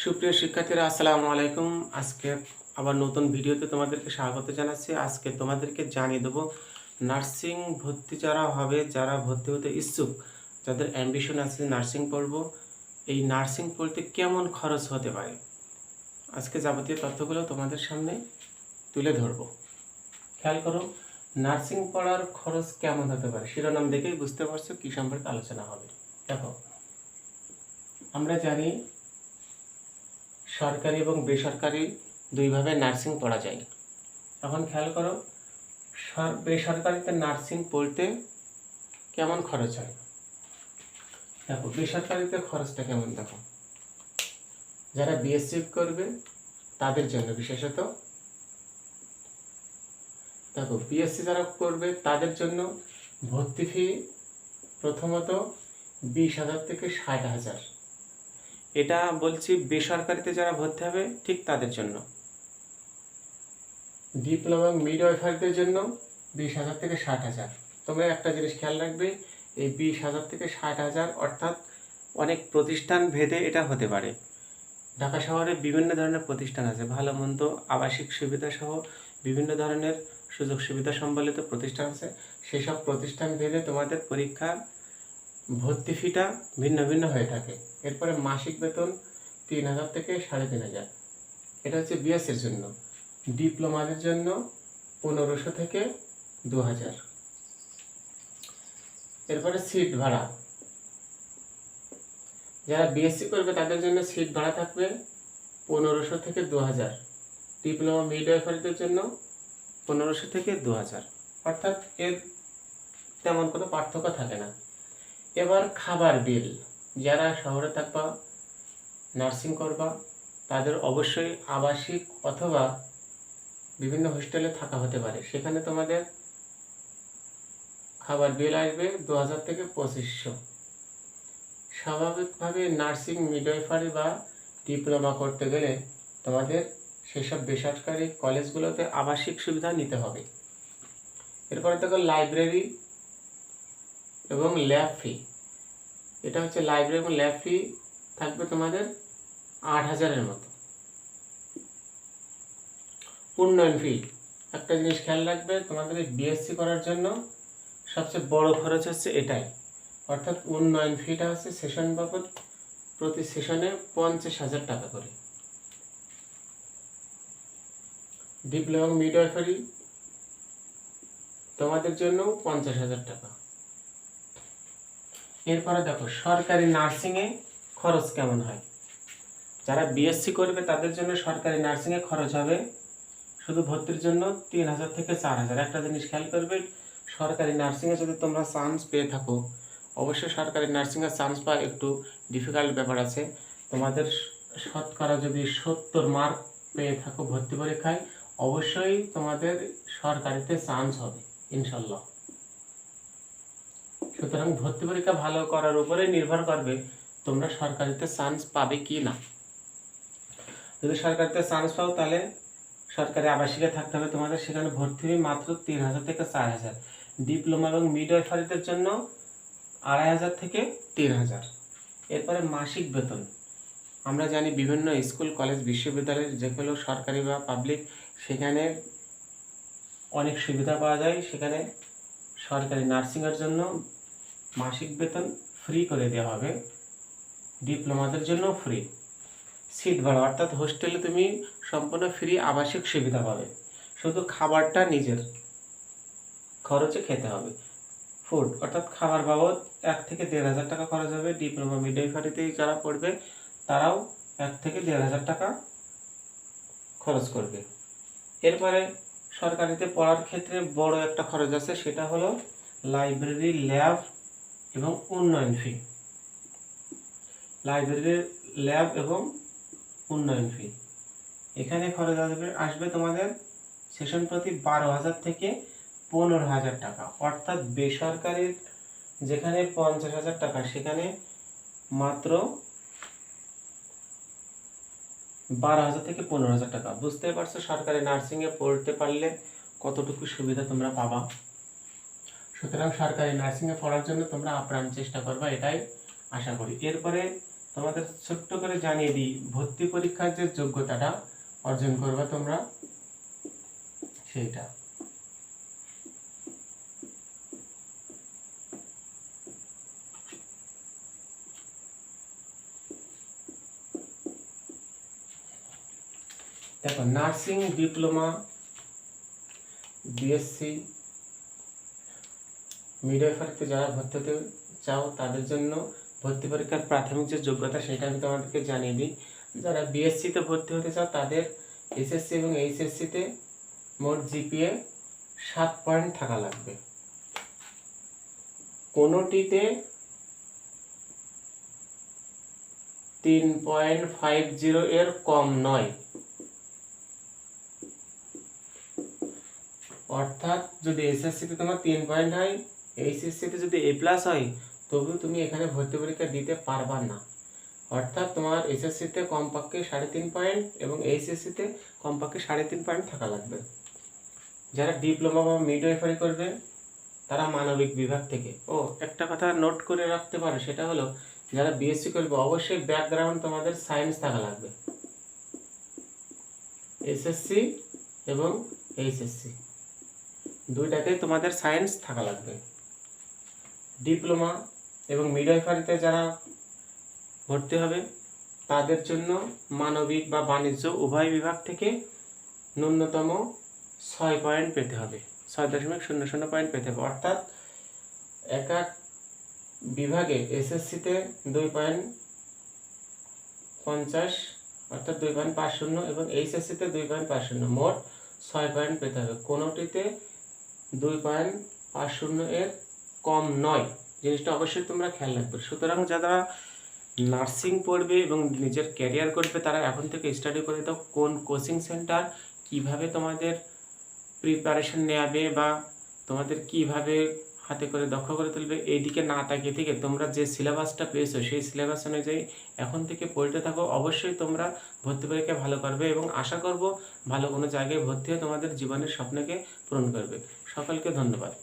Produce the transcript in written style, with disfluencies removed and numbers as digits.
সুপ্রিয় শিক্ষার্থীরা, আসসালামু আলাইকুম। আজকে আবার নতুন ভিডিওতে তোমাদেরকে স্বাগত জানাচ্ছি। আজকে তোমাদেরকে জানিয়ে দেবো নার্সিং ভর্তি যারা হবে, যারা ভর্তি হতে ইচ্ছুক, যাদের অ্যাম্বিশন আছে নার্সিং পড়বো, এই নার্সিং পড়তে কেমন খরচ হতে পারে, আজকে যাবতীয় তথ্যগুলো তোমাদের সামনে তুলে ধরবো। খেয়াল করো, নার্সিং পড়ার খরচ কেমন হতে পারে, শিরোনাম দেখেই বুঝতে পারছো কী সম্পর্কে আলোচনা হবে। দেখো, আমরা জানি সরকারি এবং বেসরকারি দুইভাবে নার্সিং পড়া যায়। এখন খেয়াল করো, বেসরকারিতে নার্সিং পড়তে কেমন খরচ হয়। দেখো, বেসরকারিতে খরচটা কেমন, দেখো যারা বিএসসি করবে তাদের জন্য বিশেষত, দেখো বিএসসি যারা করবে তাদের জন্য ভর্তি ফি প্রথমত 20,000 থেকে 60,000। এটা বলছি বেসরকারিতে যারা ভর্তি হবে ঠিক তাদের জন্য। ডিপ্লোমা মিডওয়াইফারদের জন্য 20,000 থেকে 60,000। তোমরা একটা জিনিস খেয়াল রাখবে, এই 20,000 থেকে 60,000 অর্থাৎ অনেক প্রতিষ্ঠান ভেদে এটা হতে পারে। ঢাকা শহরে বিভিন্ন ধরনের প্রতিষ্ঠান আছে, ভালো মন্দ আবাসিক সুবিধা সহ বিভিন্ন ধরনের সুযোগ সুবিধা সম্বলিত প্রতিষ্ঠান আছে। সেসব প্রতিষ্ঠান ভেদে তোমাদের পরীক্ষার ভর্তি ফিটা ভিন্ন ভিন্ন হয়ে থাকে। এরপরে মাসিক বেতন 3,000 থেকে 3,500। এটা হচ্ছে বিএসসির জন্য। ডিপ্লোমাদের জন্য 1,500 থেকে 2,000। এরপরে সিট ভাড়া, যারা বিএসসি করবে তাদের জন্য সিট ভাড়া থাকবে 1,500 থেকে 2,000। ডিপ্লোমা মিডওয়াইফারিদের জন্য 1,500 থেকে 2,000, অর্থাৎ এর তেমন কোনো পার্থক্য থাকে না। এবার খাবার বিল, যারা শহরে থাকবা, নার্সিং করবা, তাদের অবশ্যই আবাসিক অথবা বিভিন্ন হোস্টেলে থাকা হতে পারে। সেখানে তোমাদের খাবার বিল আসবে 2,000 থেকে 2,500। স্বাভাবিকভাবে নার্সিং মিডওয়াইফারি বা ডিপ্লোমা করতে গেলে তোমাদের সেসব বেসরকারি কলেজগুলোতে আবাসিক সুবিধা নিতে হবে। এরপরে দেখো লাইব্রেরি এবং ল্যাব ফি। এটা হচ্ছে লাইব্রেরি এবং ল্যাব ফি থাকবে তোমাদের 8,000-এর মতো। উন্নয়ন ফি, একটা জিনিস খেয়াল রাখবে, তোমাদের এই বিএসসি করার জন্য সবচেয়ে বড় খরচ হচ্ছে এটাই, অর্থাৎ উন্নয়ন ফিটা হচ্ছে সেশন বাবদ প্রতি সেশনে 50,000 টাকা করে। ডিপ্লোমা মিডওয়াইফারি তোমাদের জন্য 50,000 টাকা। এরপরে দেখো সরকারি নার্সিংয়ে খরচ কেমন হয়। যারা বিএসসি করবে তাদের জন্য সরকারি নার্সিংয়ে খরচ হবে শুধু ভর্তির জন্য 3,000 থেকে 4,000। একটা জিনিস খেয়াল করবে, সরকারি নার্সিংয়ে যদি তোমরা চান্স পেয়ে থাকো, অবশ্যই সরকারি নার্সিংয়ে চান্স পাওয়া একটু ডিফিকাল্ট ব্যাপার আছে। তোমাদের শতকরা যদি 70 মার্ক পেয়ে থাকো ভর্তি পরীক্ষায়, অবশ্যই তোমাদের সরকারিতে চান্স হবে ইনশাল্লাহ। সুতরাং ভর্তি পরীক্ষা ভালো করার উপরে নির্ভর করবে তোমরা সরকারিতে চান্স পাবে কি না। যদি সরকারিতে চান্স পাও তাহলে সরকারি আবাসিকে থাকতে হবে তোমাদের, সেখানে ভর্তি ফি মাত্র 3,000 থেকে 4,000। ডিপ্লোমা এবং মিডওয়াইফারিদের জন্য 2,500 থেকে 3,000। এরপরে মাসিক বেতন, আমরা জানি বিভিন্ন স্কুল কলেজ বিশ্ববিদ্যালয় যেগুলো সরকারি বা পাবলিক, সেখানে অনেক সুবিধা পাওয়া যায়। সেখানে সরকারি নার্সিংয়ের জন্য মাসিক বেতন ফ্রি করে দেওয়া হবে, ডিপ্লোমাদের জন্য ফ্রি। সিট ভাড়া, অর্থাৎ হোস্টেলে তুমি সম্পূর্ণ ফ্রি আবাসিক সুবিধা পাবে, শুধু খাবারটা নিজের খরচে খেতে হবে। ফুড, অর্থাৎ খাবার বাবদ 1 থেকে 1,500 টাকা খরচ হবে। ডিপ্লোমা মিডওয়াইফারিতে যারা পড়বে তারাও 1 থেকে 1,500 টাকা খরচ করবে। এরপরে সরকারিতে পড়ার ক্ষেত্রে বড় একটা খরচ আছে, সেটা হলো লাইব্রেরি, ল্যাব এবং উন্নয়ন ফি। লাইব্রেরি, ল্যাব এবং উন্নয়ন ফি, এখানে খরচ আসবে তোমাদের সেশন প্রতি 12,000 থেকে 15,000 টাকা। অর্থাৎ বেসরকারি যেখানে 50,000 টাকা, সেখানে মাত্র 12,000 থেকে 15,000 টাকা। বুঝতে পারছো সরকারি নার্সিংয়ে পড়তে পারলে কতটুকু সুবিধা তোমরা পাবা। সুতরাং সরকারি নার্সিংয়ে পড়ার জন্য তোমরা আপ্রাণ চেষ্টা করবা, এটাই আশা করি। এরপরে তোমাদের ছোট্ট করে জানিয়ে দিই, ভর্তি পরীক্ষার যে যোগ্যতাটা অর্জন করবে তোমরা সেইটা। দেখো, নার্সিং ডিপ্লোমা, বিএসসি, মিডওয়াইফারিতে যারা ভর্তি হতে চাও তাদের জন্য ভর্তি পরীক্ষার প্রাথমিক যে যোগ্যতা সেটা আমি তোমাদেরকে জানিয়ে দিই। যারা বিএসসিতে ভর্তি হতে চাও তাদের এসএসসি এবং এইচএসসিতে মোট জিপিএ 7 পয়েন্ট থাকা লাগবে। কোনোটিতে 3.50 এর কম নয়। অর্থাৎ যদি এসএসসিতে তোমার 3 পয়েন্ট হয়, এইচএসসিতে যদি A+ হয়, তবুও তুমি এখানে ভর্তি পরীক্ষা দিতে পারবা না। অর্থাৎ তোমার এসএসসিতে কমপক্ষে 3.5 পয়েন্ট এবং এইচএসসিতে কমপক্ষে 3.5 পয়েন্ট থাকা লাগবে। যারা ডিপ্লোমা বা মিডওয়াইফারি করবে তারা মানবিক বিভাগ থেকে। ও একটা কথা নোট করে রাখতে পারো, সেটা হলো যারা বিএসসি করবে অবশ্যই ব্যাকগ্রাউন্ড তোমাদের সায়েন্স থাকা লাগবে। এসএসসি এবং এইচএসসি দুইটাতেই তোমাদের সায়েন্স থাকা লাগবে। ডিপ্লোমা এবং মিডওয়াইফারিতে যারা ভর্তি হবে তাদের জন্য মানবিক বা বাণিজ্য উভয় বিভাগ থেকে ন্যূনতম 6 পয়েন্ট পেতে হবে, 6.00 পয়েন্ট পেতে হবে। অর্থাৎ এক এক বিভাগে এসএসসিতে 2.50 অর্থাৎ 2.50 এবং এইচএসসিতে 2.50, মোট 6 পয়েন্ট পেতে হবে। কোনোটিতে 2.50 এর কম নয়, জিনিসটা অবশ্যই তোমরা খেয়াল রাখবে। সুতরাং যারা নার্সিং পড়বে এবং নিজের ক্যারিয়ার করবে তারা এখন থেকে স্টাডি করে দাও কোন কোচিং সেন্টার কিভাবে তোমাদের প্রিপারেশন নেবে বা তোমাদের কিভাবে হাতে করে দক্ষ করে তুলবে, এই দিকে না তাকিয়ে থেকে তোমরা যে সিলেবাসটা পেয়েছো সেই সিলেবাস অনুযায়ী এখন থেকে পড়তে থাকো। অবশ্যই তোমরা ভর্তি পরীক্ষা ভালো করবে এবং আশা করব ভালো কোনো জায়গায় ভর্তি হয়ে তোমাদের জীবনের স্বপ্নকে পূরণ করবে। সকলকে ধন্যবাদ।